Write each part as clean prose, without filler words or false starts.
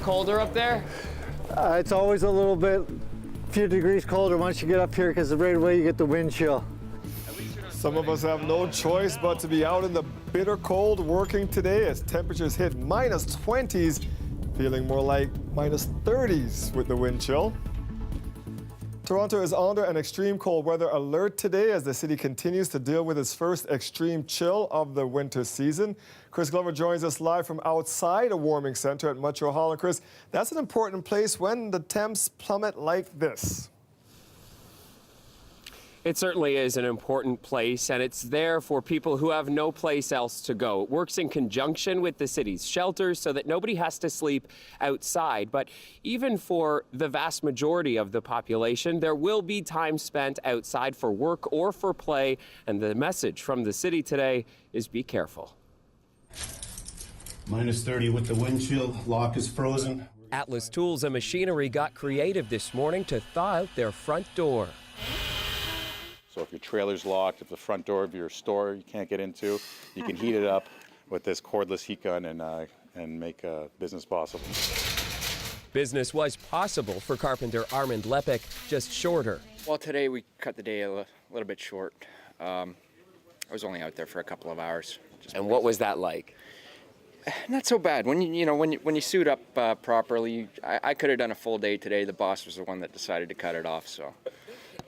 colder up there? It's always a little bit, few degrees colder once you get up here because right away you get the wind chill. Some of us have no choice but to be out in the bitter cold working today as temperatures hit minus 20s, feeling more like minus 30s with the wind chill. Toronto is under an extreme cold weather alert today as the city continues to deal with its first extreme chill of the winter season. Chris Glover joins us live from outside a warming center at Metro Hall. And Chris, that's an important place when the temps plummet like this. It certainly is an important place, and it's there for people who have no place else to go. It works in conjunction with the city's shelters so that nobody has to sleep outside. But even for the vast majority of the population, there will be time spent outside for work or for play. And the message from the city today is be careful. Minus 30 with the wind chill, lock is frozen. Atlas Tools and Machinery got creative this morning to thaw out their front door. So if your trailer's locked, if the front door of your store you can't get into, you can heat it up with this cordless heat gun and make business possible. Business was possible for carpenter Armand Lepek, just shorter. Well, today we cut the day a little bit short. I was only out there for a couple of hours. And what was that like? Not so bad. When you suit up properly, I could have done a full day today. The boss was the one that decided to cut it off. So.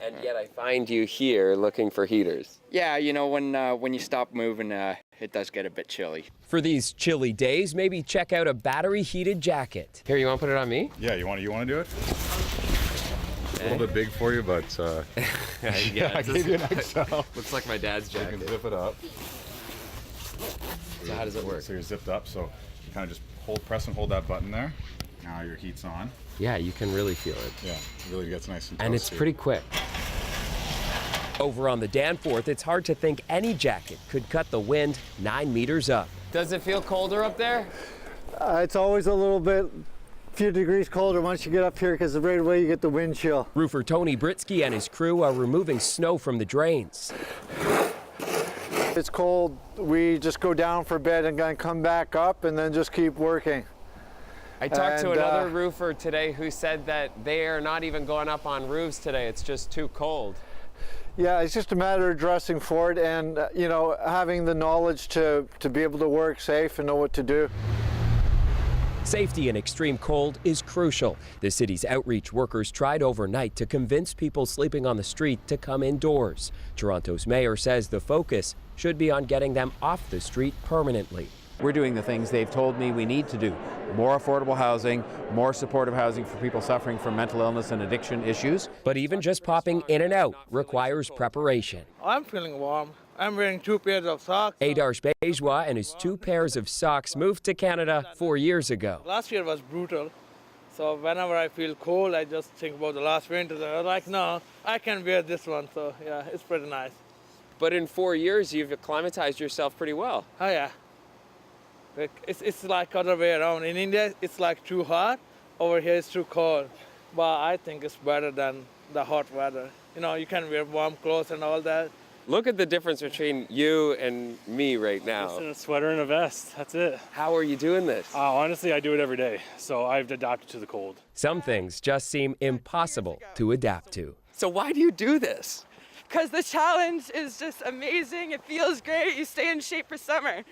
And yet I find you here looking for heaters. Yeah, you know, when you stop moving, it does get a bit chilly. For these chilly days, maybe check out a battery-heated jacket. Here, you want to put it on me? Yeah, you want to do it? A little bit big for you, but yeah, I gave you an XL. Looks like my dad's You jacket. can zip it up. So how does it work? So you're zipped up, so you kind of just press and hold that button there. Now your heat's on. Yeah, you can really feel it. Yeah, it really gets nice and toasty. And it's pretty quick. Over on the Danforth, it's hard to think any jacket could cut the wind 9 meters up. Does it feel colder up there? It's always a little bit, few degrees colder once you get up here because right away you get the wind chill. Roofer Tony Britsky and his crew are removing snow from the drains. It's cold, we just go down for bed and then come back up and then just keep working. I talked to another roofer today who said that they are not even going up on roofs today. It's just too cold. Yeah, it's just a matter of dressing for it and, you know, having the knowledge to be able to work safe and know what to do. Safety in extreme cold is crucial. The city's outreach workers tried overnight to convince people sleeping on the street to come indoors. Toronto's mayor says the focus should be on getting them off the street permanently. We're doing the things they've told me we need to do. More affordable housing, more supportive housing for people suffering from mental illness and addiction issues. But even just popping in and out requires preparation. I'm feeling warm. I'm wearing 2 pairs of socks. Adarsh Bejwa and his 2 pairs of socks moved to Canada 4 years ago. Last year was brutal. So whenever I feel cold, I just think about the last winter. I'm like, no, I can wear this one. So yeah, it's pretty nice. But in 4 years, you've acclimatized yourself pretty well. Oh yeah. It's like other way around. In India, it's like too hot. Over here, it's too cold. But I think it's better than the hot weather. You know, you can wear warm clothes and all that. Look at the difference between you and me right now. Just in a sweater and a vest, that's it. How are you doing this? Honestly, I do it every day, so I've adapted to the cold. Some things just seem impossible to adapt to. So why do you do this? Because the challenge is just amazing. It feels great. You stay in shape for summer.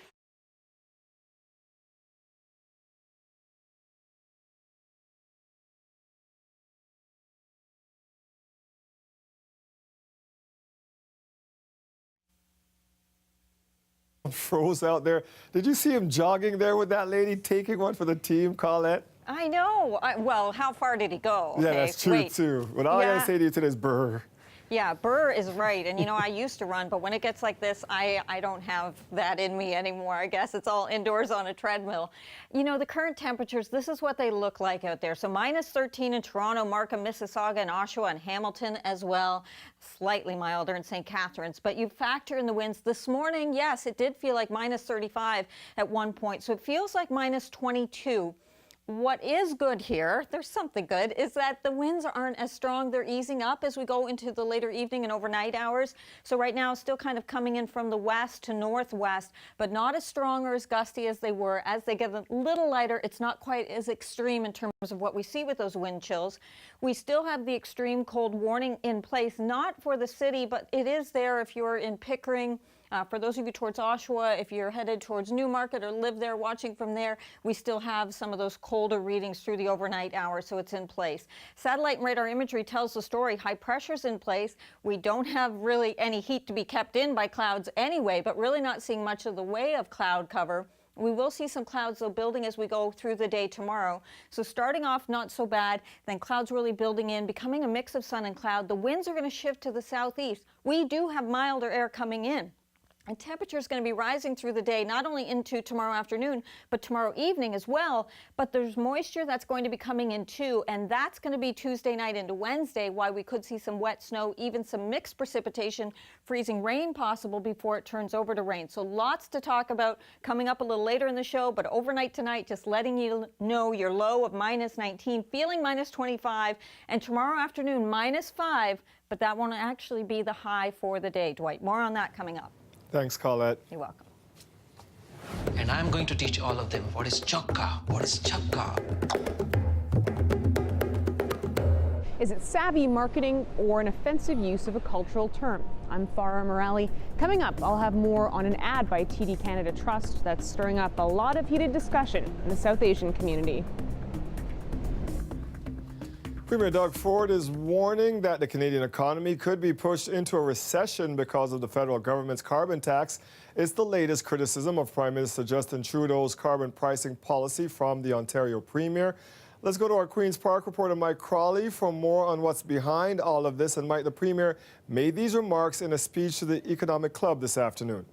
Froze out there. Did you see him jogging there with that lady taking one for the team, Colette? I know. Well, how far did he go? Yeah, Okay, that's true too. But all I gotta say to you today is brr. Yeah, Burr is right. And you know, I used to run, but when it gets like this, I don't have that in me anymore. I guess it's all indoors on a treadmill. You know, the current temperatures, this is what they look like out there. So minus 13 in Toronto, Markham, Mississauga, and Oshawa, and Hamilton as well. Slightly milder in St. Catharines. But you factor in the winds. This morning, yes, it did feel like minus 35 at one point. So it feels like minus 22. What is good here, there's something good, is that the winds aren't as strong. They're easing up as we go into the later evening and overnight hours. So right now, still kind of coming in from the west to northwest, but not as strong or as gusty as they were. As they get a little lighter, it's not quite as extreme in terms of what we see with those wind chills. We still have the extreme cold warning in place, not for the city, but it is there if you're in Pickering. For those of you towards Oshawa, if you're headed towards Newmarket or live there watching from there, we still have some of those colder readings through the overnight hours, so it's in place. Satellite and radar imagery tells the story. High pressure's in place. We don't have really any heat to be kept in by clouds anyway, but really not seeing much of the way of cloud cover. We will see some clouds, though, building as we go through the day tomorrow. So starting off not so bad, then clouds really building in, becoming a mix of sun and cloud. The winds are going to shift to the southeast. We do have milder air coming in. And temperature is going to be rising through the day, not only into tomorrow afternoon, but tomorrow evening as well. But there's moisture that's going to be coming in too, and that's going to be Tuesday night into Wednesday, why we could see some wet snow, even some mixed precipitation, freezing rain possible before it turns over to rain. So lots to talk about coming up a little later in the show, but overnight tonight, just letting you know your low of -19, feeling -25, and tomorrow afternoon -5, but that won't actually be the high for the day. Dwight, more on that coming up. Thanks, Colette. You're welcome. And I'm going to teach all of them what is chakka, what is chakka. Is it savvy marketing or an offensive use of a cultural term? I'm Farah Morali. Coming up, I'll have more on an ad by TD Canada Trust that's stirring up a lot of heated discussion in the South Asian community. Premier Doug Ford is warning that the Canadian economy could be pushed into a recession because of the federal government's carbon tax. It's the latest criticism of Prime Minister Justin Trudeau's carbon pricing policy from the Ontario Premier. Let's go to our Queen's Park reporter Mike Crawley for more on what's behind all of this. And Mike, the Premier made these remarks in a speech to the Economic Club this afternoon.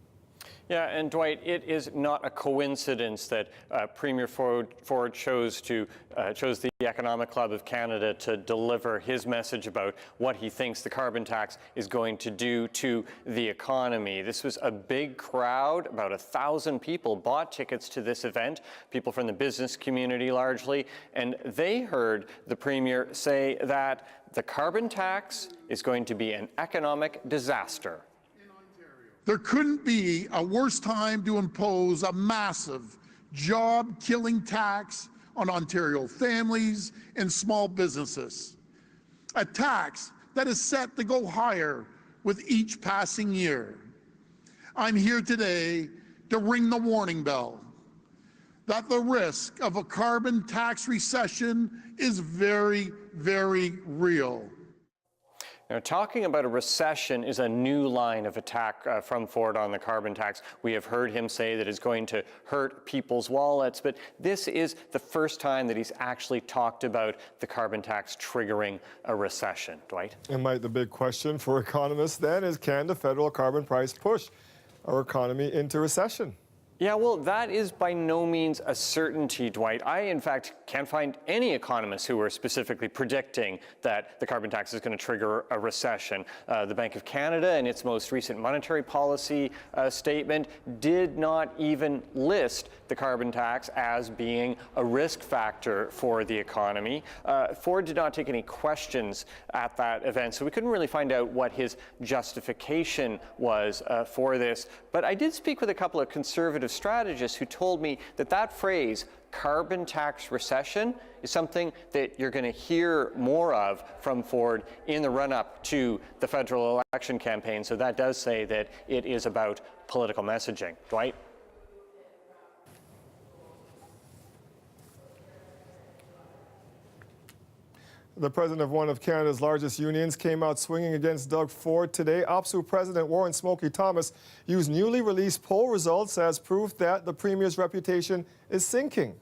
Yeah, and Dwight, it is not a coincidence that Premier Ford chose the Economic Club of Canada to deliver his message about what he thinks the carbon tax is going to do to the economy. This was a big crowd. About 1,000 people bought tickets to this event, people from the business community largely, and they heard the Premier say that the carbon tax is going to be an economic disaster. There couldn't be a worse time to impose a massive job-killing tax on Ontario families and small businesses. A tax that is set to go higher with each passing year. I'm here today to ring the warning bell that the risk of a carbon tax recession is very, very real. Now, talking about a recession is a new line of attack from Ford on the carbon tax. We have heard him say that it's going to hurt people's wallets, but this is the first time that he's actually talked about the carbon tax triggering a recession. Dwight? And Mike, the big question for economists then is, can the federal carbon price push our economy into recession? Yeah, well, that is by no means a certainty, Dwight. I, in fact, can't find any economists who are specifically predicting that the carbon tax is going to trigger a recession. The Bank of Canada, in its most recent monetary policy statement, did not even list the carbon tax as being a risk factor for the economy. Ford did not take any questions at that event, so we couldn't really find out what his justification was for this. But I did speak with a couple of conservative strategists who told me that that phrase, carbon tax recession, is something that you're going to hear more of from Ford in the run-up to the federal election campaign. So that does say that it is about political messaging. Dwight? The president of one of Canada's largest unions came out swinging against Doug Ford today. OPSU President Warren Smokey Thomas used newly released poll results as proof that the Premier's reputation is sinking.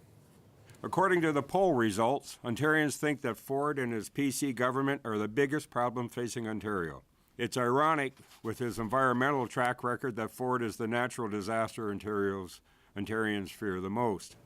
According to the poll results, Ontarians think that Ford and his PC government are the biggest problem facing Ontario. It's ironic, with his environmental track record, that Ford is the natural disaster Ontarians fear the most.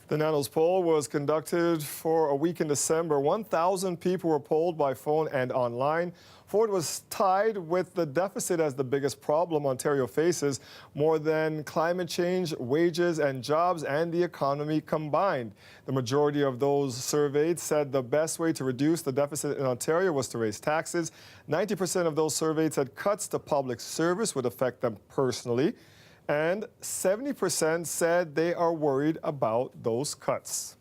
The Nanos poll was conducted for a week in December. 1,000 people were polled by phone and online. Ford was tied with the deficit as the biggest problem Ontario faces, more than climate change, wages and jobs, and the economy combined. The majority of those surveyed said the best way to reduce the deficit in Ontario was to raise taxes. 90% of those surveyed said cuts to public service would affect them personally. And 70% said they are worried about those cuts.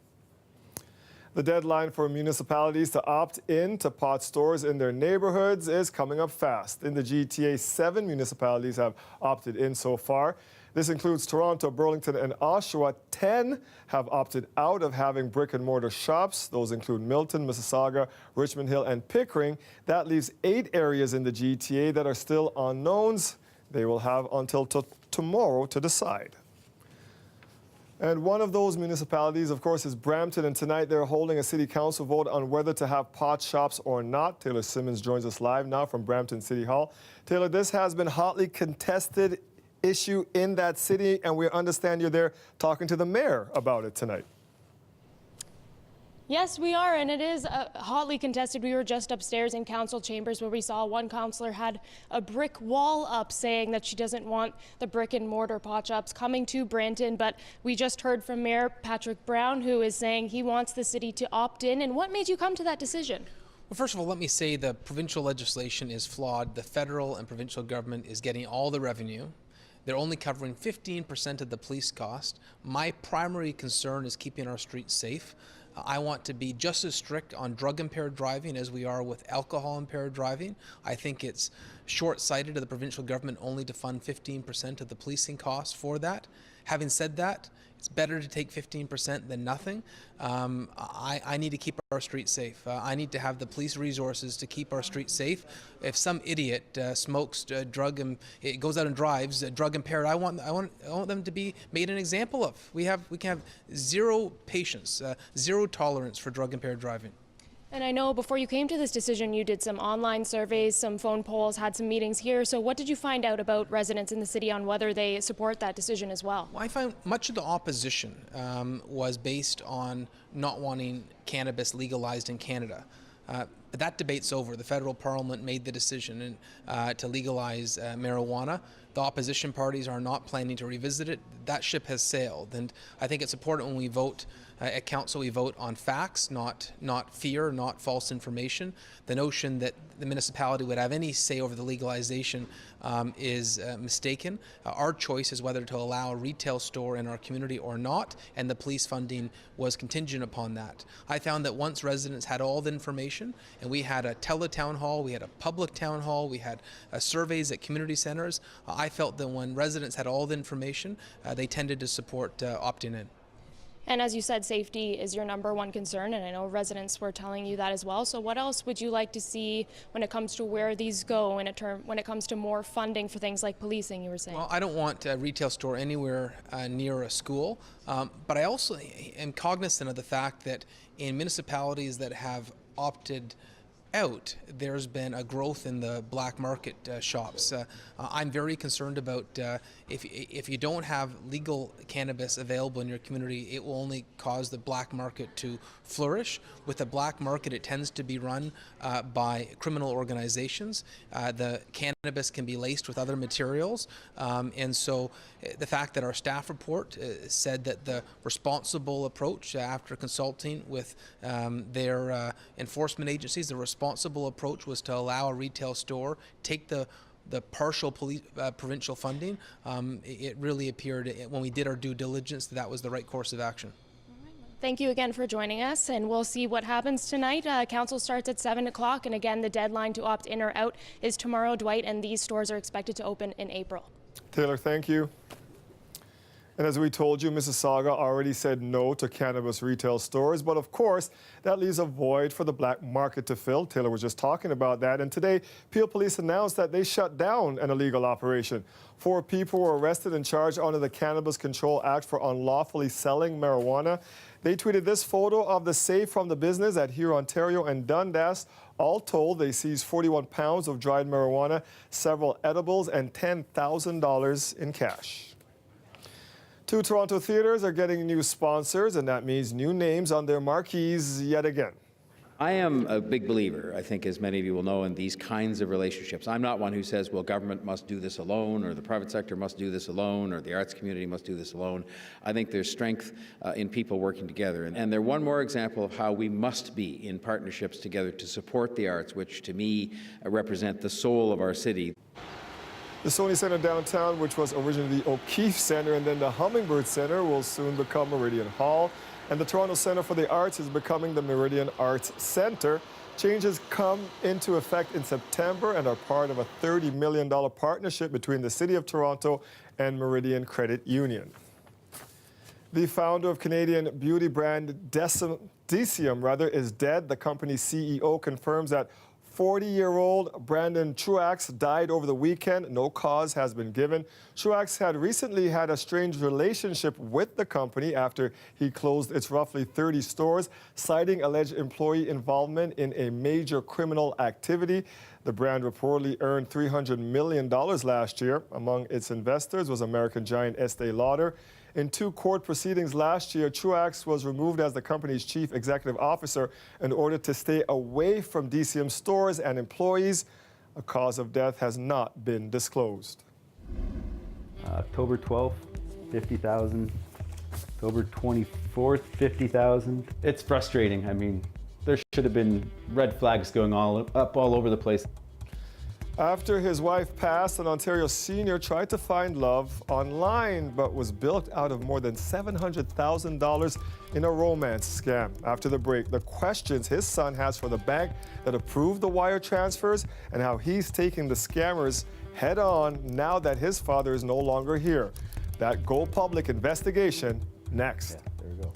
The deadline for municipalities to opt in to pot stores in their neighborhoods is coming up fast. In the GTA, 7 municipalities have opted in so far. This includes Toronto, Burlington, and Oshawa. 10 have opted out of having brick and mortar shops. Those include Milton, Mississauga, Richmond Hill, and Pickering. That leaves 8 areas in the GTA that are still unknowns. They will have until tomorrow to decide. And one of those municipalities, of course, is Brampton, and tonight they're holding a city council vote on whether to have pot shops or not. Taylor Simmons joins us live now from Brampton City Hall. Taylor, this has been hotly contested issue in that city, and we understand you're there talking to the mayor about it tonight. Yes, we are, and it is hotly contested. We were just upstairs in council chambers where we saw one councillor had a brick wall up saying that she doesn't want the brick and mortar pot shops coming to Brampton, but we just heard from Mayor Patrick Brown, who is saying he wants the city to opt in. And what made you come to that decision? Well, first of all, let me say the provincial legislation is flawed. The federal and provincial government is getting all the revenue. They're only covering 15% of the police cost. My primary concern is keeping our streets safe. I want to be just as strict on drug-impaired driving as we are with alcohol-impaired driving. I think it's short-sighted of the provincial government only to fund 15% of the policing costs for that. Having said that, it's better to take 15% than nothing. I need to keep our streets safe. I need to have the police resources to keep our streets safe. If some idiot smokes drug and it goes out and drives drug impaired, I want them to be made an example of. We can have zero patience, zero tolerance for drug impaired driving. And I know before you came to this decision, you did some online surveys, some phone polls, had some meetings here. So what did you find out about residents in the city on whether they support that decision as well? Well, I found much of the opposition was based on not wanting cannabis legalized in Canada. But that debate's over. The federal parliament made the decision to legalize marijuana. The opposition parties are not planning to revisit it. That ship has sailed. And I think it's important when we vote at council, we vote on facts, not fear, not false information. The notion that the municipality would have any say over the legalization is mistaken. Our choice is whether to allow a retail store in our community or not, and the police funding was contingent upon that. I found that once residents had all the information, and we had a tele-town hall, we had a public town hall, we had surveys at community centers, I felt that when residents had all the information, they tended to support opting in. And as you said, safety is your number one concern, and I know residents were telling you that as well. So what else would you like to see when it comes to where these go when it comes to more funding for things like policing, you were saying? Well, I don't want a retail store anywhere near a school, but I also am cognizant of the fact that in municipalities that have opted out, there's been a growth in the black market shops. I'm very concerned about if you don't have legal cannabis available in your community, it will only cause the black market to flourish. With the black market, it tends to be run by criminal organizations. The cannabis can be laced with other materials, and so the fact that our staff report said that the responsible approach after consulting with their enforcement agencies, the responsible approach was to allow a retail store take the partial provincial funding. It really appeared when we did our due diligence that was the right course of action. Thank you again for joining us, and we'll see what happens tonight. Council starts at 7 o'clock, and again, the deadline to opt in or out is tomorrow, Dwight, and these stores are expected to open in April. Taylor, thank you. And as we told you, Mississauga already said no to cannabis retail stores, but of course, that leaves a void for the black market to fill. Taylor was just talking about that, and today, Peel Police announced that they shut down an illegal operation. 4 people were arrested and charged under the Cannabis Control Act for unlawfully selling marijuana. They tweeted this photo of the safe from the business at Here, Ontario and Dundas. All told, they seized 41 pounds of dried marijuana, several edibles, and $10,000 in cash. Two Toronto theaters are getting new sponsors, and that means new names on their marquees yet again. I am a big believer, I think, as many of you will know, in these kinds of relationships. I'm not one who says, well, government must do this alone, or the private sector must do this alone, or the arts community must do this alone. I think there's strength in people working together. And they're one more example of how we must be in partnerships together to support the arts, which to me represent the soul of our city. The Sony Center downtown, which was originally the O'Keefe Center and then the Hummingbird Center, will soon become Meridian Hall. And the Toronto Centre for the Arts is becoming the Meridian Arts Centre. Changes come into effect in September and are part of a $30 million partnership between the City of Toronto and Meridian Credit Union. The founder of Canadian beauty brand Decium is dead. The company's CEO confirms that 40-year-old Brandon Truax died over the weekend. No cause has been given. Truax had recently had a strange relationship with the company after he closed its roughly 30 stores, citing alleged employee involvement in a major criminal activity. The brand reportedly earned $300 million last year. Among its investors was American giant Estee Lauder. In two court proceedings last year, Truax was removed as the company's chief executive officer in order to stay away from Decium stores and employees. A cause of death has not been disclosed. October 12th, 50,000. October 24th, 50,000. It's frustrating. I mean, there should have been red flags going all over the place. After his wife passed, an Ontario senior tried to find love online, but was bilked out of more than $700,000 in a romance scam. After the break, the questions his son has for the bank that approved the wire transfers and how he's taking the scammers head on now that his father is no longer here. That Go Public investigation next. Yeah, there we go.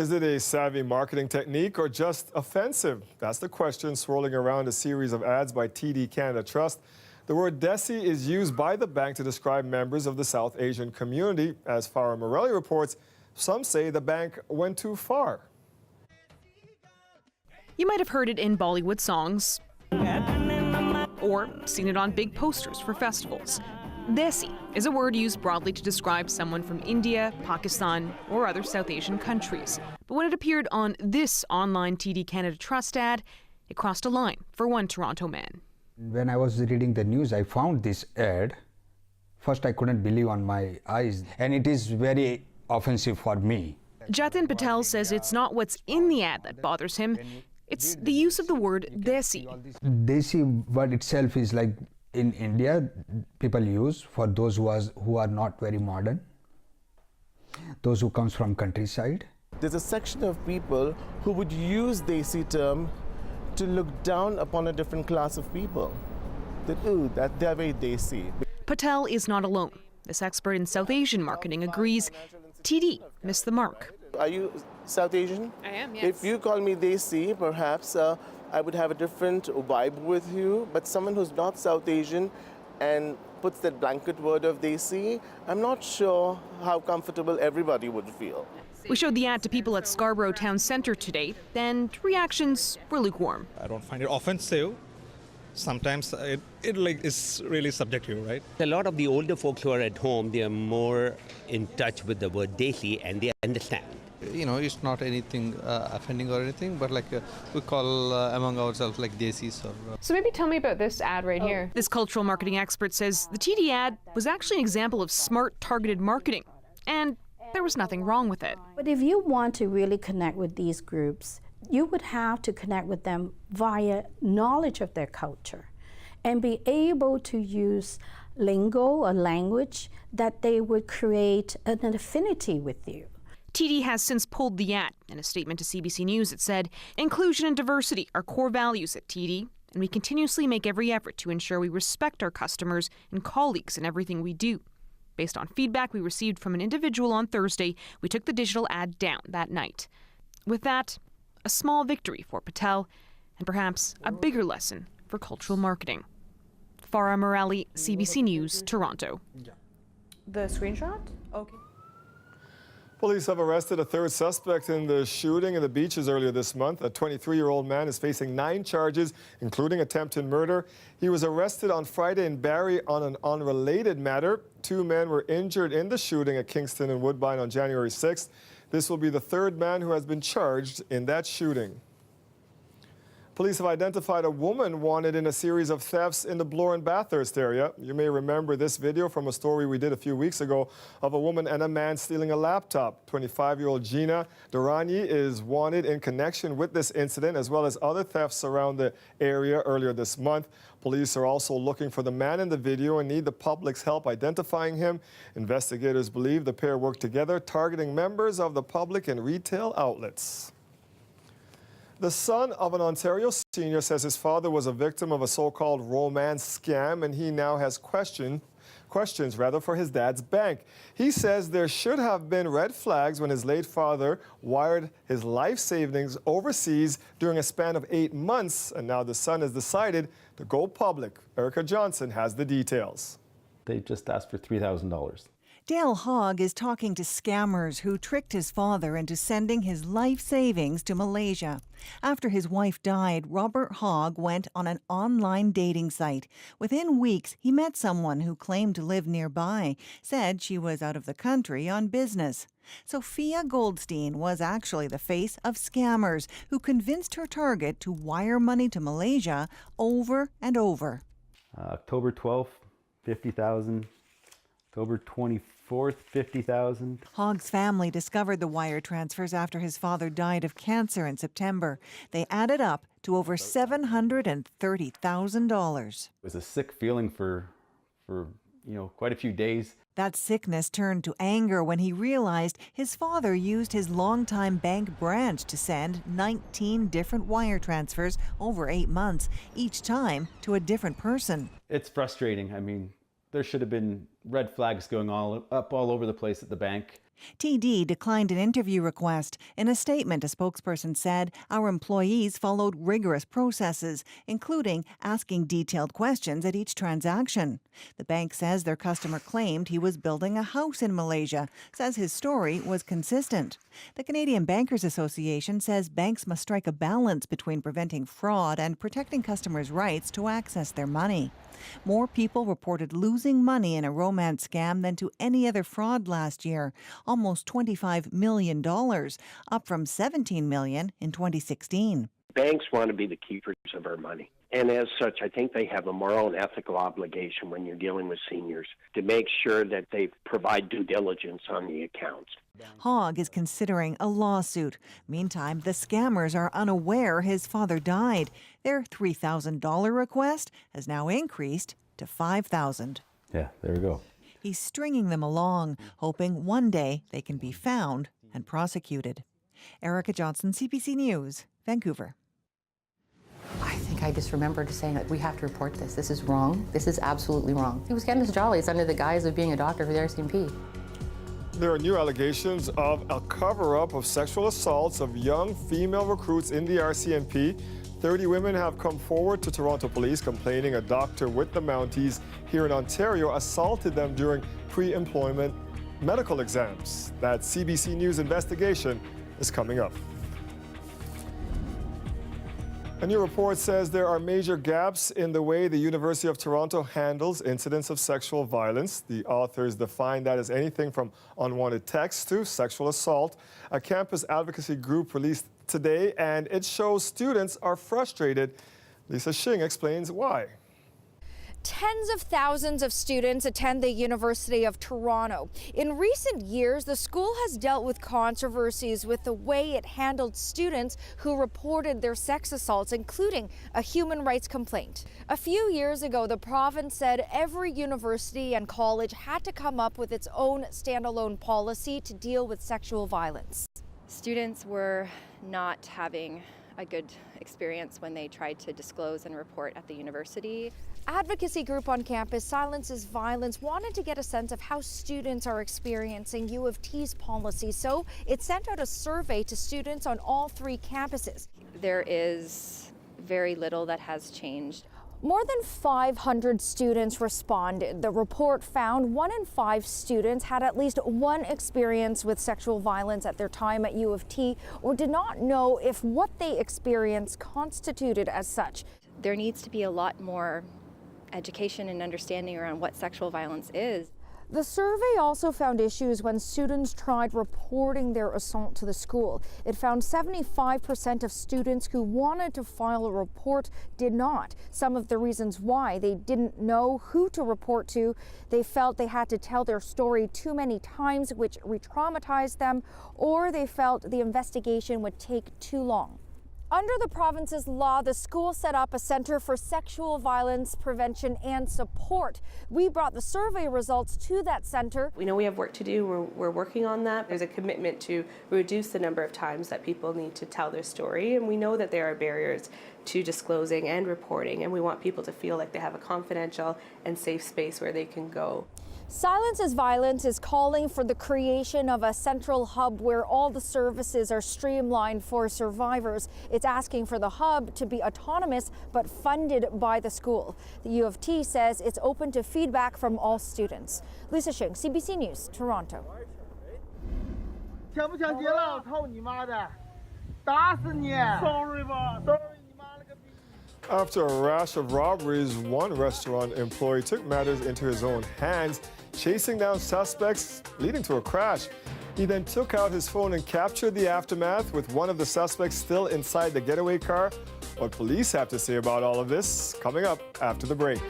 Is it a savvy marketing technique or just offensive? That's the question swirling around a series of ads by TD Canada Trust. The word Desi is used by the bank to describe members of the South Asian community. As Farah Morelli reports, some say the bank went too far. You might have heard it in Bollywood songs or seen it on big posters for festivals. Desi is a word used broadly to describe someone from India, Pakistan, or other South Asian countries. But when it appeared on this online TD Canada Trust ad, it crossed a line for one Toronto man. When I was reading the news, I found this ad. First, I couldn't believe on my eyes, and it is very offensive for me. Jatin Patel says it's not what's in the ad that bothers him, it's the use of the word Desi. Desi word itself is like in India, people use for those who are not very modern, those who comes from countryside. There's a section of people who would use Desi term to look down upon a different class of people. That they're very Desi. Patel is not alone. This expert in South Asian marketing agrees TD missed the mark. Are you South Asian? I am, yes. If you call me Desi, perhaps I would have a different vibe with you, but someone who's not South Asian and puts that blanket word of Desi, I'm not sure how comfortable everybody would feel. We showed the ad to people at Scarborough Town Centre today, and reactions were lukewarm. I don't find it offensive. Sometimes it is really subjective, right? A lot of the older folks who are at home, they are more in touch with the word Desi and they understand. You know, it's not anything offending or anything, but like we call among ourselves like Desis or... So maybe tell me about this ad right here. This cultural marketing expert says the TD ad was actually an example of smart, targeted marketing, and there was nothing wrong with it. But if you want to really connect with these groups, you would have to connect with them via knowledge of their culture and be able to use lingo or language that they would create an affinity with you. TD has since pulled the ad. In a statement to CBC News, it said, "Inclusion and diversity are core values at TD, and we continuously make every effort to ensure we respect our customers and colleagues in everything we do." Based on feedback we received from an individual on Thursday, we took the digital ad down that night. With that, a small victory for Patel, and perhaps a bigger lesson for cultural marketing. Farah Morelli, CBC News, Toronto. The screenshot? Okay. Police have arrested a third suspect in the shooting in the beaches earlier this month. A 23-year-old man is facing 9 charges, including attempted murder. He was arrested on Friday in Barrie on an unrelated matter. 2 men were injured in the shooting at Kingston and Woodbine on January 6th. This will be the 3rd man who has been charged in that shooting. Police have identified a woman wanted in a series of thefts in the Bloor and Bathurst area. You may remember this video from a story we did a few weeks ago of a woman and a man stealing a laptop. 25-year-old Gina Durrani is wanted in connection with this incident as well as other thefts around the area earlier this month. Police are also looking for the man in the video and need the public's help identifying him. Investigators believe the pair worked together, targeting members of the public and retail outlets. The son of an Ontario senior says his father was a victim of a so-called romance scam, and he now has questions for his dad's bank. He says there should have been red flags when his late father wired his life savings overseas during a span of 8 months, and now the son has decided to go public. Erica Johnson has the details. They just asked for $3,000. Dale Hogg is talking to scammers who tricked his father into sending his life savings to Malaysia. After his wife died, Robert Hogg went on an online dating site. Within weeks, he met someone who claimed to live nearby, said she was out of the country on business. Sophia Goldstein was actually the face of scammers who convinced her target to wire money to Malaysia over and over. October 12th, $50,000. October 24th, $50,000. Hogg's family discovered the wire transfers after his father died of cancer in September. They added up to over $730,000. It was a sick feeling for quite a few days. That sickness turned to anger when he realized his father used his longtime bank branch to send 19 different wire transfers over 8 months, each time to a different person. It's frustrating. I mean, there should have been red flags going all over the place at the bank. TD declined an interview request. In a statement, a spokesperson said, "Our employees followed rigorous processes, including asking detailed questions at each transaction." The bank says their customer claimed he was building a house in Malaysia, says his story was consistent. The Canadian Bankers Association says banks must strike a balance between preventing fraud and protecting customers' rights to access their money. More people reported losing money in a romance scam than to any other fraud last year, almost $25 million, up from $17 million in 2016. Banks want to be the keepers of our money. And as such, I think they have a moral and ethical obligation when you're dealing with seniors to make sure that they provide due diligence on the accounts. Hogg is considering a lawsuit. Meantime, the scammers are unaware his father died. Their $3,000 request has now increased to $5,000. Yeah, there we go. He's stringing them along, hoping one day they can be found and prosecuted. Erica Johnson, CBC News, Vancouver. I think I just remembered saying that we have to report this. This is wrong. This is absolutely wrong. He was getting his jollies under the guise of being a doctor for the RCMP. There are new allegations of a cover-up of sexual assaults of young female recruits in the RCMP. 30 women have come forward to Toronto police complaining a doctor with the Mounties here in Ontario assaulted them during pre-employment medical exams. That CBC News investigation is coming up. A new report says there are major gaps in the way the University of Toronto handles incidents of sexual violence. The authors define that as anything from unwanted texts to sexual assault. A campus advocacy group released today, and it shows students are frustrated. Lisa Shing explains why. Tens of thousands of students attend the University of Toronto. In recent years, the school has dealt with controversies with the way it handled students who reported their sex assaults, including a human rights complaint. A few years ago, the province said every university and college had to come up with its own standalone policy to deal with sexual violence. Students were not having a good experience when they tried to disclose and report at the university. Advocacy group on campus, Silence is Violence, wanted to get a sense of how students are experiencing U of T's policy, so it sent out a survey to students on all 3 campuses. There is very little that has changed. More than 500 students responded. The report found 1 in 5 students had at least one experience with sexual violence at their time at U of T or did not know if what they experienced constituted as such. There needs to be a lot more education and understanding around what sexual violence is. The survey also found issues when students tried reporting their assault to the school. It found 75% of students who wanted to file a report did not. Some of the reasons why: they didn't know who to report to, they felt they had to tell their story too many times, which re-traumatized them, or they felt the investigation would take too long. Under the province's law, the school set up a Center for Sexual Violence Prevention and Support. We brought the survey results to that center. We know we have work to do. We're working on that. There's a commitment to reduce the number of times that people need to tell their story, and we know that there are barriers to disclosing and reporting, and we want people to feel like they have a confidential and safe space where they can go. Silence is Violence is calling for the creation of a central hub where all the services are streamlined for survivors. It's asking for the hub to be autonomous but funded by the school. The U of T says it's open to feedback from all students. Lisa Shing, CBC News, Toronto. After a rash of robberies, one restaurant employee took matters into his own hands, chasing down suspects, leading to a crash. He then took out his phone and captured the aftermath with one of the suspects still inside the getaway car. What police have to say about all of this, coming up after the break.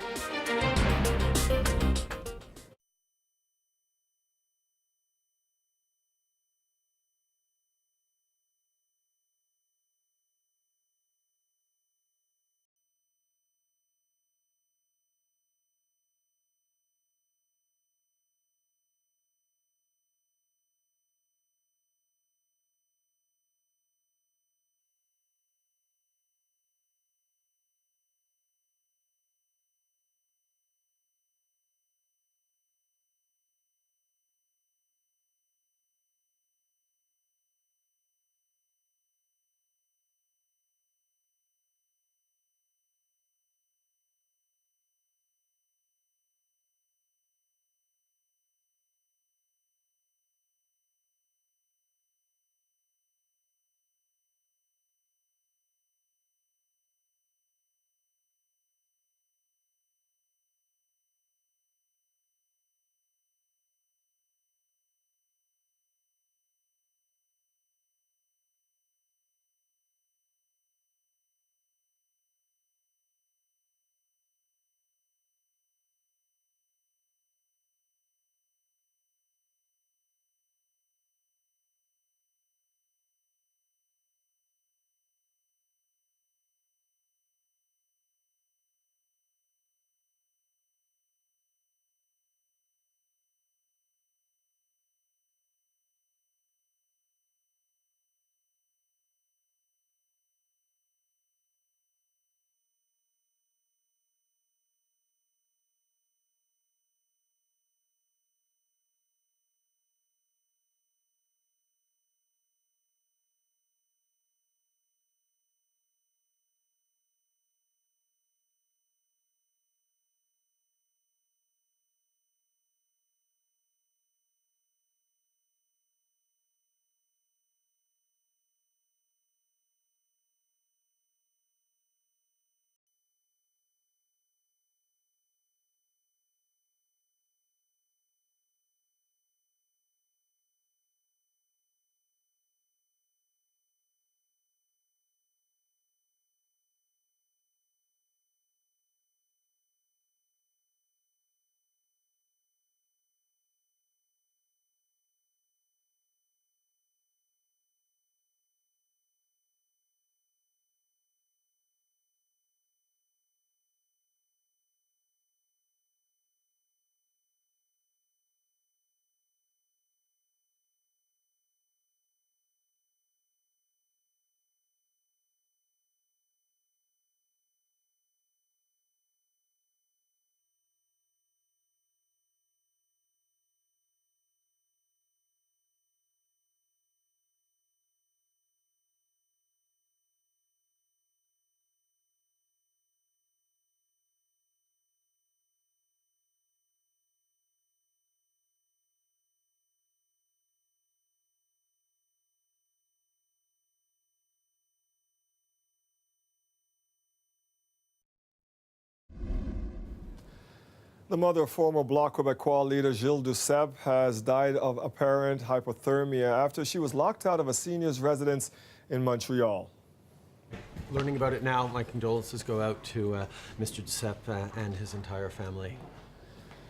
The mother of former Bloc Québécois leader Gilles Duceppe has died of apparent hypothermia after she was locked out of a senior's residence in Montreal. Learning about it now, my condolences go out to Mr. Duceppe and his entire family.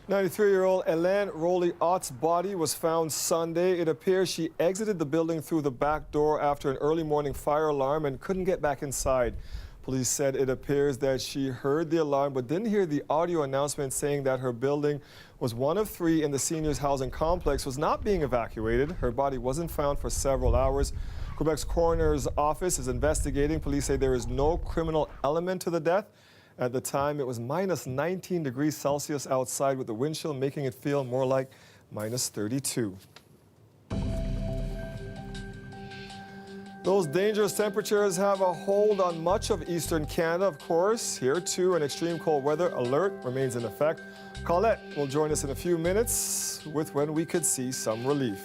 93-year-old Hélène Rowley-Ott's body was found Sunday. It appears she exited the building through the back door after an early morning fire alarm and couldn't get back inside. Police said it appears that she heard the alarm but didn't hear the audio announcement saying that her building was one of 3 in the seniors housing complex was not being evacuated. Her body wasn't found for several hours. Quebec's coroner's office is investigating. Police say there is no criminal element to the death. At the time, it was minus 19 degrees Celsius outside with the wind chill making it feel more like minus 32. Those dangerous temperatures have a hold on much of eastern Canada, of course. Here, too, an extreme cold weather alert remains in effect. Colette will join us in a few minutes with when we could see some relief.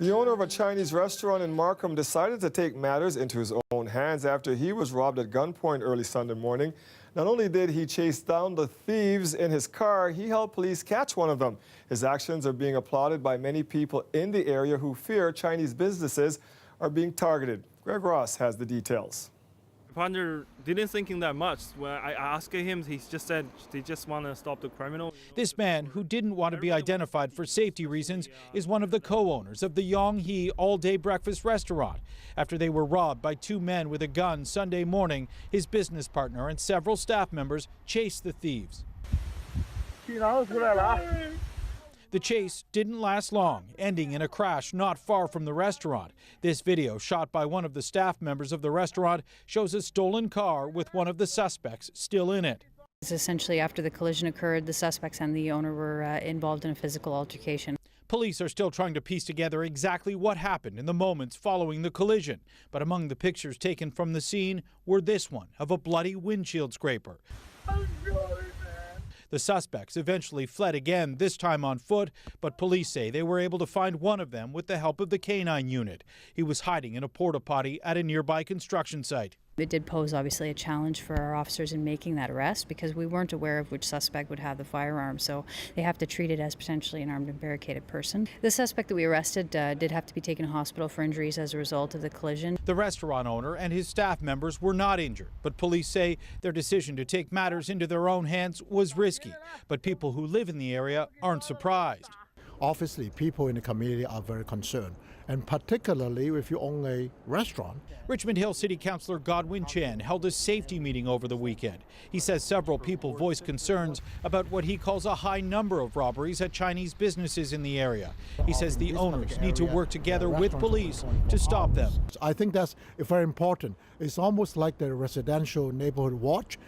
The owner of a Chinese restaurant in Markham decided to take matters into his own hands after he was robbed at gunpoint early Sunday morning. Not only did he chase down the thieves in his car, he helped police catch one of them. His actions are being applauded by many people in the area who fear Chinese businesses are being targeted. Greg Ross has the details. My partner didn't thinking that much. When I asked him, he just said they just want to stop the criminal. This man, who didn't want to be identified for safety reasons, is one of the co-owners of the Yong He all-day breakfast restaurant. After they were robbed by 2 men with a gun Sunday morning, his business partner and several staff members chased the thieves. The chase didn't last long, ending in a crash not far from the restaurant. This video, shot by one of the staff members of the restaurant, shows a stolen car with one of the suspects still in it. Essentially, after the collision occurred, the suspects and the owner were involved in a physical altercation. Police are still trying to piece together exactly what happened in the moments following the collision. But among the pictures taken from the scene were this one of a bloody windshield scraper. The suspects eventually fled again, this time on foot, but police say they were able to find one of them with the help of the canine unit. He was hiding in a porta potty at a nearby construction site. It did pose, obviously, a challenge for our officers in making that arrest because we weren't aware of which suspect would have the firearm, so they have to treat it as potentially an armed and barricaded person. The suspect that we arrested did have to be taken to hospital for injuries as a result of the collision. The restaurant owner and his staff members were not injured, but police say their decision to take matters into their own hands was risky. But people who live in the area aren't surprised. Obviously, people in the community are very concerned, and particularly if you own a restaurant. Richmond Hill City Councillor Godwin Chan held a safety meeting over the weekend. He says several people voiced concerns about what he calls a high number of robberies at Chinese businesses in the area. He says the owners need to work together with police to stop them. I think that's very important. It's almost like the residential neighborhood watch.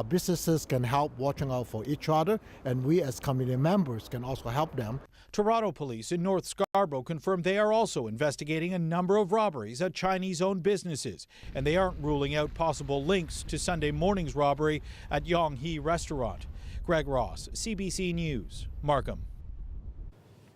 Businesses can help watching out for each other, and we as community members can also help them. Toronto police in North Scarborough confirmed they are also investigating a number of robberies at Chinese-owned businesses, and they aren't ruling out possible links to Sunday morning's robbery at Yong He restaurant. Greg Ross, CBC News, Markham.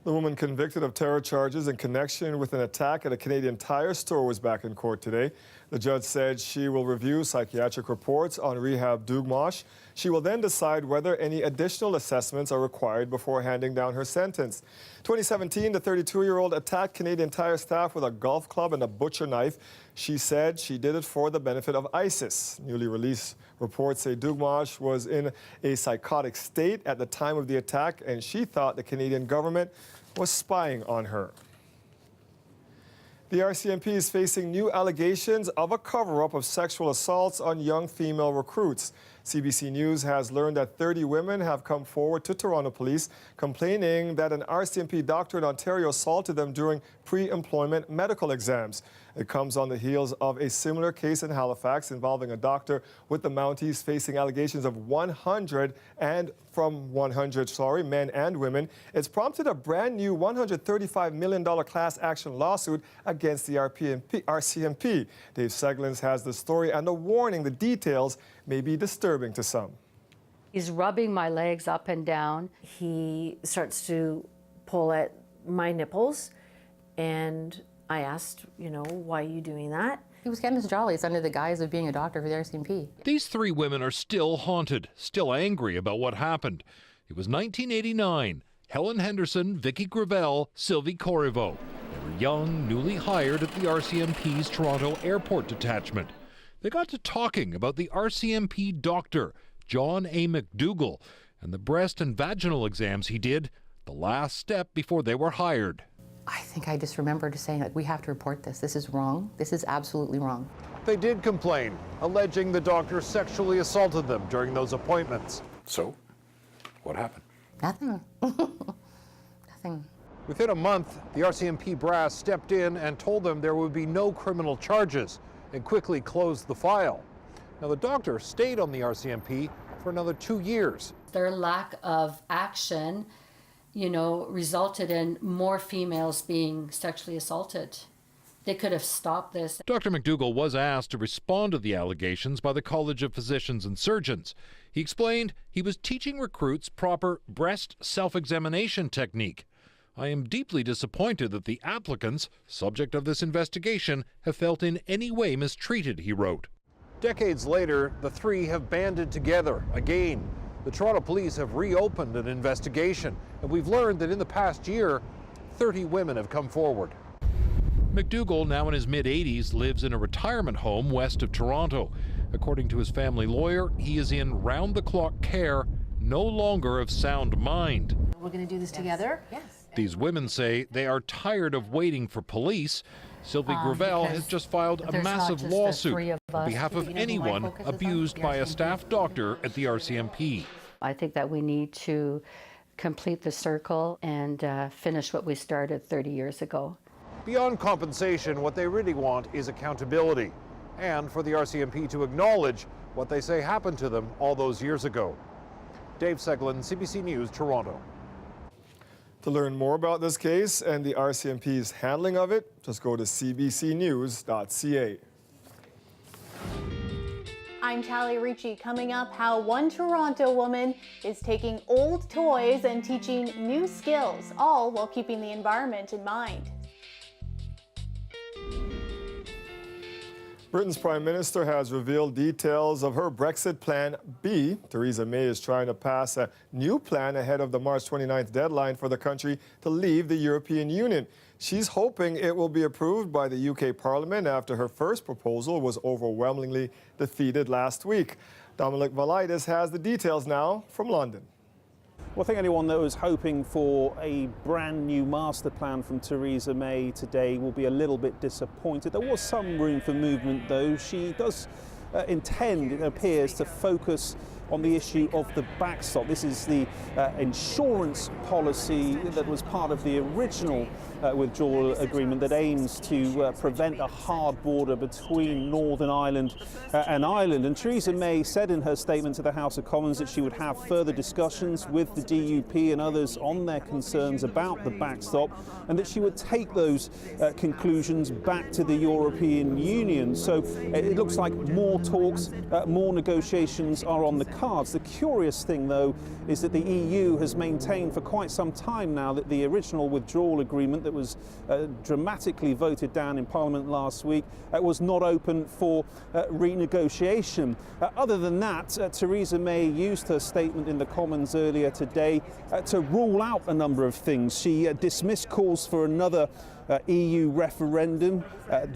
The woman convicted of terror charges in connection with an attack at a Canadian Tire store was back in court today. The judge said she will review psychiatric reports on Rehab Dugmosh. She will then decide whether any additional assessments are required before handing down her sentence. 2017, the 32-year-old attacked Canadian Tire staff with a golf club and a butcher knife. She said she did it for the benefit of ISIS. Newly released reports say Dugmosh was in a psychotic state at the time of the attack, and she thought the Canadian government was spying on her. The RCMP is facing new allegations of a cover-up of sexual assaults on young female recruits. CBC News has learned that 30 women have come forward to Toronto police complaining that an RCMP doctor in Ontario assaulted them during pre-employment medical exams. It comes on the heels of a similar case in Halifax involving a doctor with the Mounties facing allegations of 100 men and women. It's prompted a brand new $135 million class action lawsuit against the RCMP. Dave Seglins has the story and a warning the details may be disturbing to some. He's rubbing my legs up and down. He starts to pull at my nipples, and I asked, why are you doing that? He was getting his jollies under the guise of being a doctor for the RCMP. These three women are still haunted, still angry about what happened. It was 1989. Helen Henderson, Vicky Gravel, Sylvie Corriveau. They were young, newly hired at the RCMP's Toronto Airport Detachment. They got to talking about the RCMP doctor, John A. McDougall, and the breast and vaginal exams he did, the last step before they were hired. I think I just remembered saying, we have to report this. This is wrong. This is absolutely wrong. They did complain, alleging the doctor sexually assaulted them during those appointments. So, what happened? Nothing. Nothing. Within a month, the RCMP brass stepped in and told them there would be no criminal charges and quickly closed the file. Now, the doctor stayed on the RCMP for another 2 years. Their lack of action, resulted in more females being sexually assaulted. They could have stopped this. Dr. McDougall was asked to respond to the allegations by the College of Physicians and Surgeons. He explained he was teaching recruits proper breast self-examination technique. I am deeply disappointed that the applicants, subject of this investigation, have felt in any way mistreated, he wrote. Decades later, the three have banded together again. The Toronto Police have reopened an investigation, and we've learned that in the past year, 30 women have come forward. McDougall, now in his mid-80s, lives in a retirement home west of Toronto. According to his family lawyer, he is in round-the-clock care, no longer of sound mind. We're going to do this together? Yes. These women say they are tired of waiting for police. Sylvie Gravel has just filed a massive lawsuit on behalf of anyone abused by a staff doctor at the RCMP. I think that we need to complete the circle and finish what we started 30 years ago. Beyond compensation, what they really want is accountability, and for the RCMP to acknowledge what they say happened to them all those years ago. Dave Seglin, CBC News, Toronto. To learn more about this case and the RCMP's handling of it, just go to cbcnews.ca. I'm Tally Ricci. Coming up, how one Toronto woman is taking old toys and teaching new skills, all while keeping the environment in mind. Britain's Prime Minister has revealed details of her Brexit Plan B. Theresa May is trying to pass a new plan ahead of the March 29th deadline for the country to leave the European Union. She's hoping it will be approved by the UK Parliament after her first proposal was overwhelmingly defeated last week. Dominic Valitis has the details now from London. Well, I think anyone that was hoping for a brand new master plan from Theresa May today will be a little bit disappointed. There was some room for movement, though. She does intend, it appears, to focus on the issue of the backstop. This is the insurance policy that was part of the original withdrawal agreement that aims to prevent a hard border between Northern Ireland and Ireland. And Theresa May said in her statement to the House of Commons that she would have further discussions with the DUP and others on their concerns about the backstop, and that she would take those conclusions back to the European Union. So it looks like more talks, more negotiations are on the cards. The curious thing, though, is that the EU has maintained for quite some time now that the original withdrawal agreement that was dramatically voted down in Parliament last week was not open for renegotiation. Other than that, Theresa May used her statement in the Commons earlier today to rule out a number of things. She dismissed calls for another EU referendum.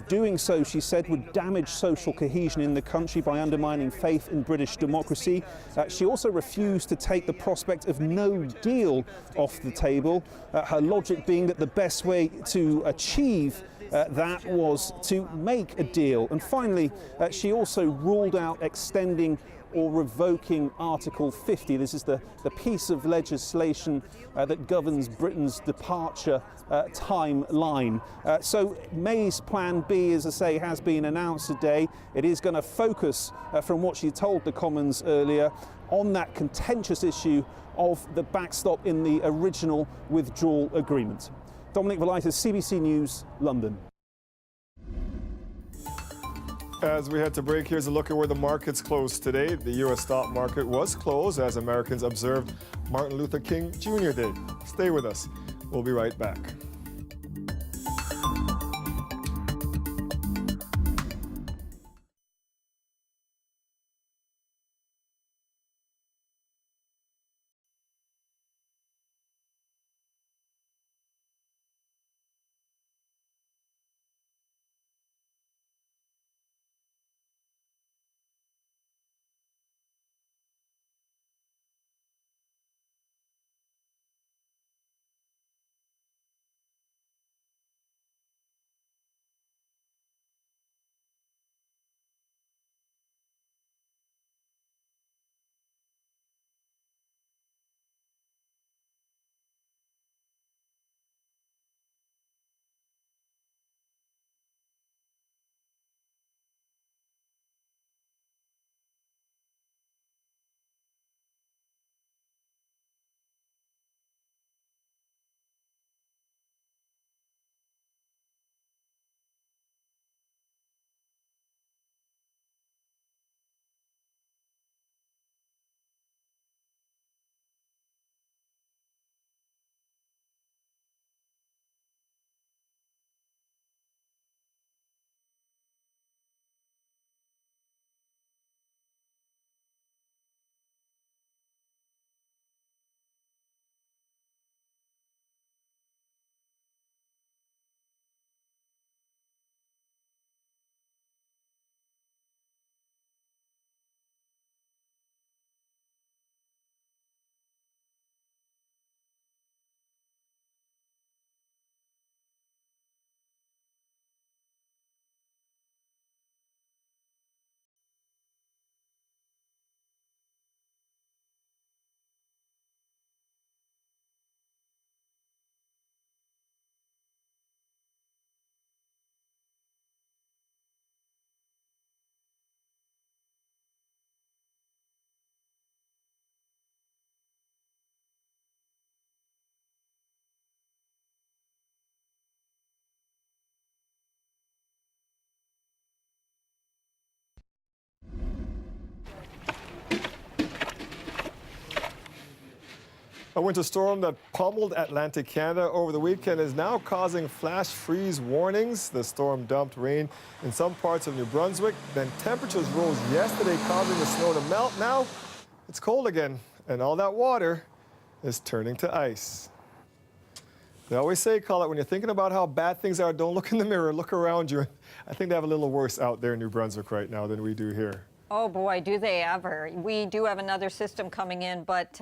Doing so, she said, would damage social cohesion in the country by undermining faith in British democracy. She also refused to take the prospect of no deal off the table, her logic being that the best way to achieve that was to make a deal. And finally, she also ruled out extending or revoking Article 50. This is the piece of legislation that governs Britain's departure timeline. So May's Plan B, as I say, has been announced today. It is going to focus, from what she told the Commons earlier, on that contentious issue of the backstop in the original withdrawal agreement. Dominic Valitis, CBC News, London. As we head to break, here's a look at where the markets closed today. The U.S. stock market was closed as Americans observed Martin Luther King Jr. Day. Stay with us. We'll be right back. A winter storm that pummeled Atlantic Canada over the weekend is now causing flash freeze warnings. The storm dumped rain in some parts of New Brunswick. Then temperatures rose yesterday, causing the snow to melt. Now it's cold again, and all that water is turning to ice. They always say, Colette, when you're thinking about how bad things are, don't look in the mirror, look around you. I think they have a little worse out there in New Brunswick right now than we do here. Oh boy, do they ever. We do have another system coming in, but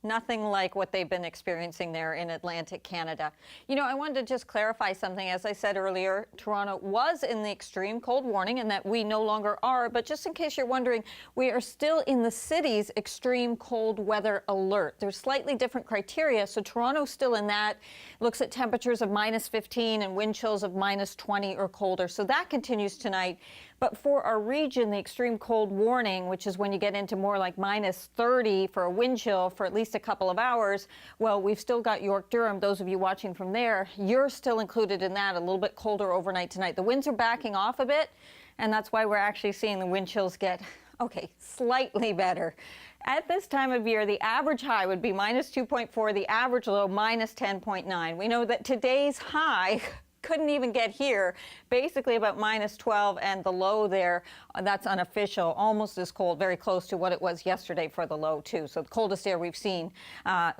nothing like what they've been experiencing there in Atlantic Canada. You know, I wanted to just clarify something. As I said earlier, Toronto was in the extreme cold warning and that we no longer are. But just in case you're wondering, we are still in the city's extreme cold weather alert. There's slightly different criteria. So Toronto's still in that. Looks at temperatures of -15 and wind chills of -20 or colder. So that continues tonight. But for our region, the extreme cold warning, which is when you get into more like -30 for a wind chill for at least a couple of hours, well, we've still got York, Durham. Those of you watching from there, you're still included in that, a little bit colder overnight tonight. The winds are backing off a bit, and that's why we're actually seeing the wind chills get, okay, slightly better. At this time of year, the average high would be -2.4, the average low -10.9. We know that today's high couldn't even get here, basically about -12, and the low there, that's unofficial, almost as cold, very close to what it was yesterday for the low too. So the coldest air we've seen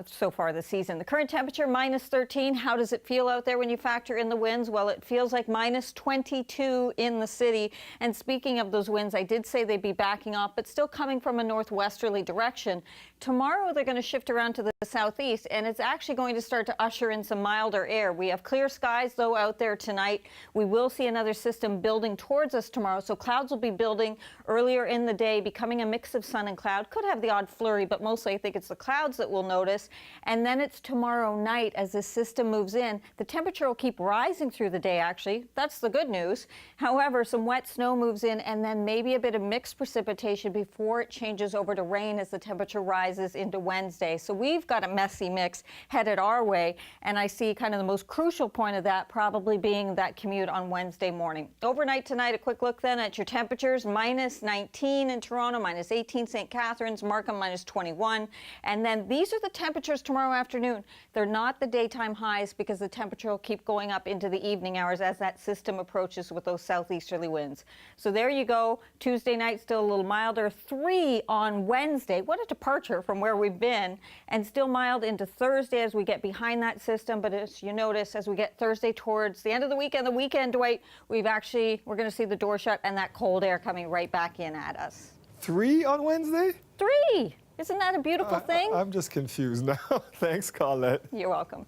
so far this season. The current temperature -13. How does it feel out there when you factor in the winds? Well, it feels like -22 in the city. And speaking of those winds, I did say they'd be backing off, but still coming from a northwesterly direction. Tomorrow they're going to shift around to the southeast, and it's actually going to start to usher in some milder air. We have clear skies though out there tonight. We will see another system building towards us tomorrow, so clouds will be building earlier in the day, becoming a mix of sun and cloud. Could have the odd flurry, but mostly I think it's the clouds that we'll notice. And then it's tomorrow night as this system moves in. The temperature will keep rising through the day, actually. That's the good news. However, some wet snow moves in, and then maybe a bit of mixed precipitation before it changes over to rain as the temperature rises into Wednesday. So we've got a messy mix headed our way, and I see kind of the most crucial point of that probably being that commute on Wednesday morning. Overnight tonight, a quick look then at your temperatures. -19 in Toronto, -18 St. Catharines, Markham -21. And then these are the temperatures tomorrow afternoon. They're not the daytime highs because the temperature will keep going up into the evening hours as that system approaches with those southeasterly winds. So there you go. Tuesday night still a little milder. 3 on Wednesday. What a departure from where we've been. And still mild into Thursday as we get behind that system. But as you notice, as we get Thursday towards the end of the weekend, Dwight, we're going to see the door shut and that cold air coming right back in at us. 3 on Wednesday? 3! Isn't that a beautiful thing? I'm just confused now. Thanks, Colette. You're welcome.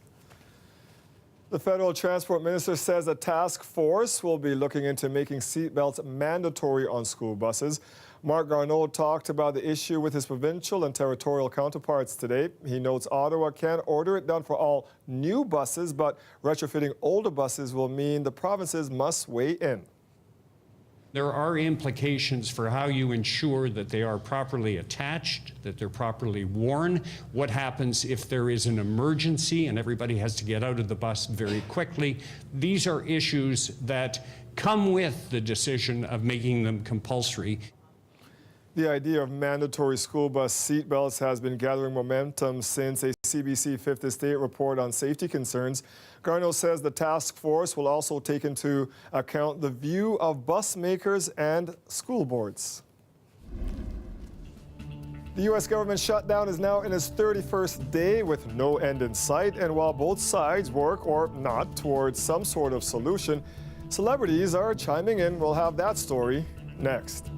The federal transport minister says a task force will be looking into making seatbelts mandatory on school buses. Marc Garneau talked about the issue with his provincial and territorial counterparts today. He notes Ottawa can order it done for all new buses, but retrofitting older buses will mean the provinces must weigh in. There are implications for how you ensure that they are properly attached, that they're properly worn. What happens if there is an emergency and everybody has to get out of the bus very quickly? These are issues that come with the decision of making them compulsory. The idea of mandatory school bus seatbelts has been gathering momentum since a CBC Fifth Estate report on safety concerns. Garneau says the task force will also take into account the view of bus makers and school boards. The U.S. government shutdown is now in its 31st day with no end in sight, and while both sides work, or not, towards some sort of solution, celebrities are chiming in. We'll have that story next.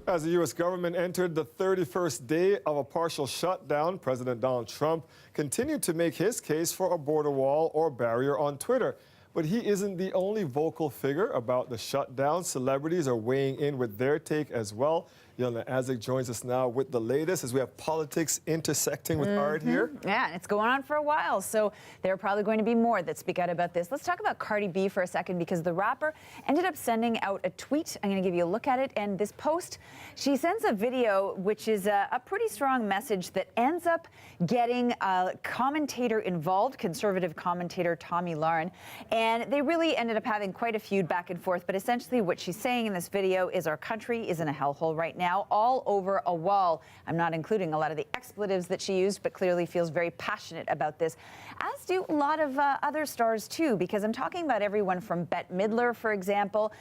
As the U.S. government entered the 31st day of a partial shutdown, President Donald Trump continued to make his case for a border wall or barrier on Twitter. But he isn't the only vocal figure about the shutdown. Celebrities are weighing in with their take as well. Yelena Azik joins us now with the latest as we have politics intersecting with art here. Yeah, and it's going on for a while, so there are probably going to be more that speak out about this. Let's talk about Cardi B for a second, because the rapper ended up sending out a tweet. I'm going to give you a look at it. And this post, she sends a video, which is a pretty strong message that ends up getting a commentator involved, conservative commentator Tommy Lauren. And they really ended up having quite a feud back and forth. But essentially what she's saying in this video is our country is in a hellhole right now, all over a wall. I'm not including a lot of the expletives that she used, but clearly feels very passionate about this, as do a lot of other stars too, because I'm talking about everyone from Bette Midler, for example,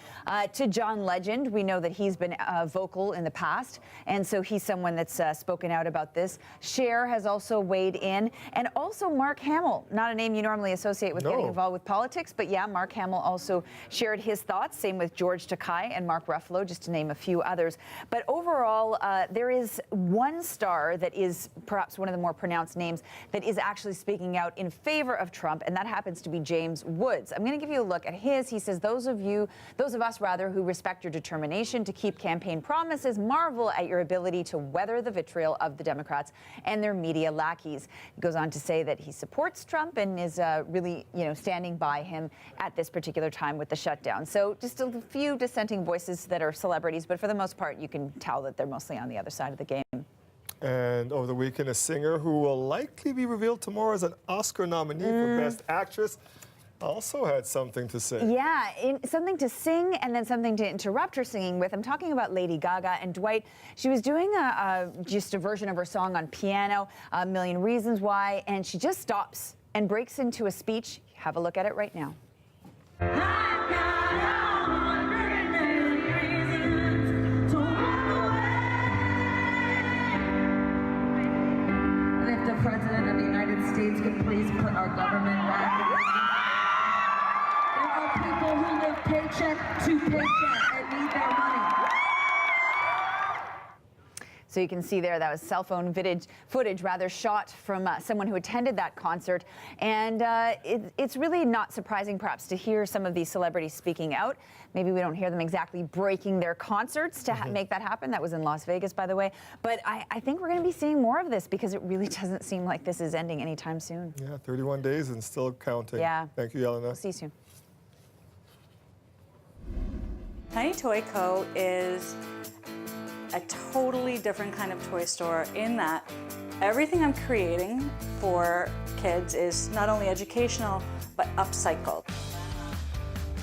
to John Legend. We know that he's been vocal in the past, and so he's someone that's spoken out about this. Cher has also weighed in, and also Mark Hamill, not a name you normally associate with getting involved with politics, but yeah, Mark Hamill also shared his thoughts, same with George Takei and Mark Ruffalo, just to name a few others. But overall, there is one star that is perhaps one of the more pronounced names that is actually speaking out in favor of Trump, and that happens to be James Woods. I'm going to give you a look at his. He says, those of us who respect your determination to keep campaign promises marvel at your ability to weather the vitriol of the Democrats and their media lackeys. He goes on to say that he supports Trump and is really, standing by him at this particular time with the shutdown. So just a few dissenting voices that are celebrities, but for the most part, you can tell that they're mostly on the other side of the game. And over the weekend, a singer who will likely be revealed tomorrow as an Oscar nominee for Best Actress also had something to say. Yeah, something to sing and then something to interrupt her singing with. I'm talking about Lady Gaga. And Dwight, she was doing just a version of her song on piano, A Million Reasons Why, and she just stops and breaks into a speech. Have a look at it right now. If the President of the United States could please put our government back in there are people who live paycheck to paycheck and need their money. So you can see there, that was cell phone footage shot from someone who attended that concert. And it's really not surprising, perhaps, to hear some of these celebrities speaking out. Maybe we don't hear them exactly breaking their concerts to make that happen. That was in Las Vegas, by the way. But I think we're going to be seeing more of this, because it really doesn't seem like this is ending anytime soon. Yeah, 31 days and still counting. Yeah. Thank you, Yelena. See you soon. Tiny Toy Co. is a totally different kind of toy store in that everything I'm creating for kids is not only educational, but upcycled.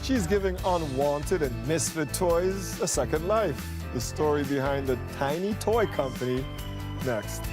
She's giving unwanted and misfit toys a second life. The story behind the Tiny Toy Company, next.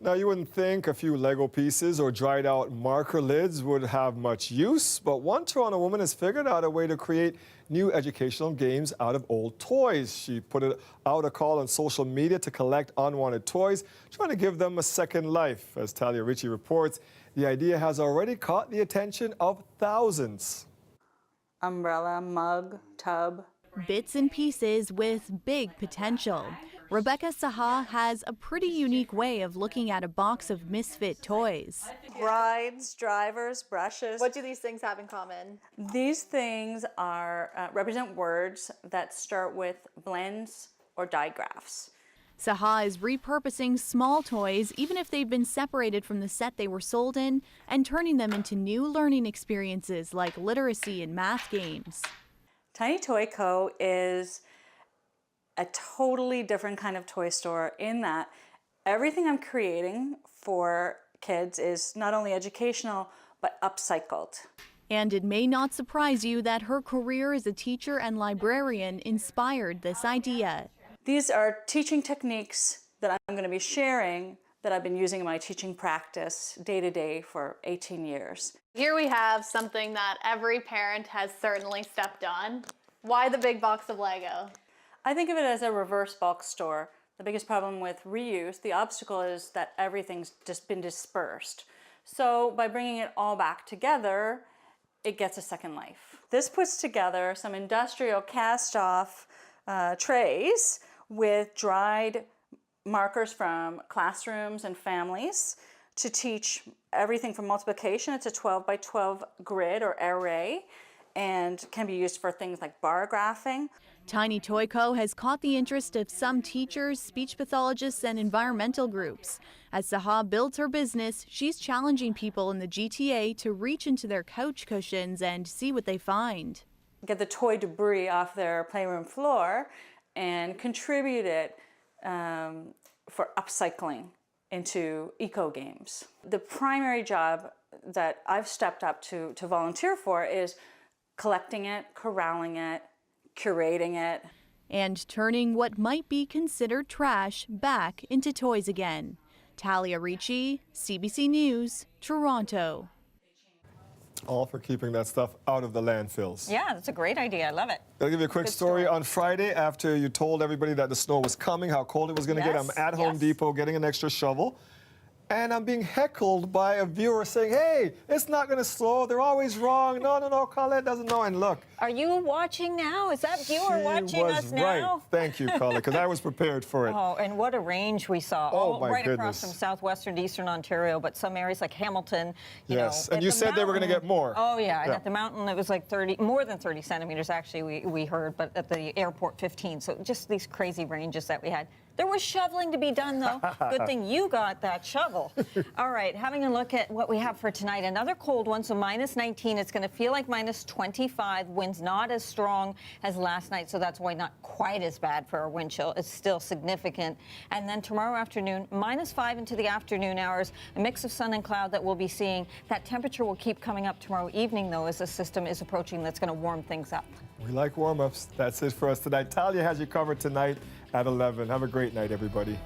Now, you wouldn't think a few Lego pieces or dried out marker lids would have much use, but one Toronto woman has figured out a way to create new educational games out of old toys. She put out a call on social media to collect unwanted toys, trying to give them a second life. As Talia Ritchie reports, the idea has already caught the attention of thousands. Umbrella, mug, tub. Bits and pieces with big potential. Rebecca Saha has a pretty unique way of looking at a box of misfit toys. Rides, drivers, brushes. What do these things have in common? These things are represent words that start with blends or digraphs. Saha is repurposing small toys, even if they've been separated from the set they were sold in, and turning them into new learning experiences like literacy and math games. Tiny Toy Co. is a totally different kind of toy store in that everything I'm creating for kids is not only educational, but upcycled. And it may not surprise you that her career as a teacher and librarian inspired this idea. These are teaching techniques that I'm going to be sharing that I've been using in my teaching practice day to day for 18 years. Here we have something that every parent has certainly stepped on. Why the big box of Lego? I think of it as a reverse bulk store. The biggest problem with reuse, the obstacle is that everything's just been dispersed. So by bringing it all back together, it gets a second life. This puts together some industrial cast-off trays with dried markers from classrooms and families to teach everything from multiplication. It's a 12 by 12 grid or array and can be used for things like bar graphing. Tiny Toy Co. has caught the interest of some teachers, speech pathologists, and environmental groups. As Saha builds her business, she's challenging people in the GTA to reach into their couch cushions and see what they find. Get the toy debris off their playroom floor and contribute it for upcycling into eco games. The primary job that I've stepped up to volunteer for is collecting it, corralling it, curating it, and turning what might be considered trash back into toys again. Talia Ritchie, CBC News, Toronto. All for keeping that stuff out of the landfills. Yeah, that's a great idea. I love it. I'll give you a quick story. On Friday, after you told everybody that the snow was coming, how cold it was going to get, I'm at Home Depot getting an extra shovel. And I'm being heckled by a viewer saying, hey, it's not going to slow. They're always wrong. No, Colette doesn't know. And look. Are you watching now? Is that viewer watching us now? Right. Thank you, Colette, because I was prepared for it. Oh, and what a range we saw. Oh, my right goodness. Across from southwestern Eastern Ontario, but some areas like Hamilton, you know. And you said they were going to get more. Oh, yeah. And at the mountain, it was like more than 30 centimeters, actually, we heard, but at the airport, 15. So just these crazy ranges that we had. There was shoveling to be done, though. Good thing you got that shovel. All right, having a look at what we have for tonight. Another cold one, so minus 19. It's going to feel like minus 25. Winds not as strong as last night, so that's why not quite as bad for our wind chill. It's still significant. And then tomorrow afternoon, minus 5 into the afternoon hours, a mix of sun and cloud that we'll be seeing. That temperature will keep coming up tomorrow evening, though, as the system is approaching. That's going to warm things up. We like warm-ups. That's it for us tonight. Talia has you covered tonight at 11. Have a great night, everybody.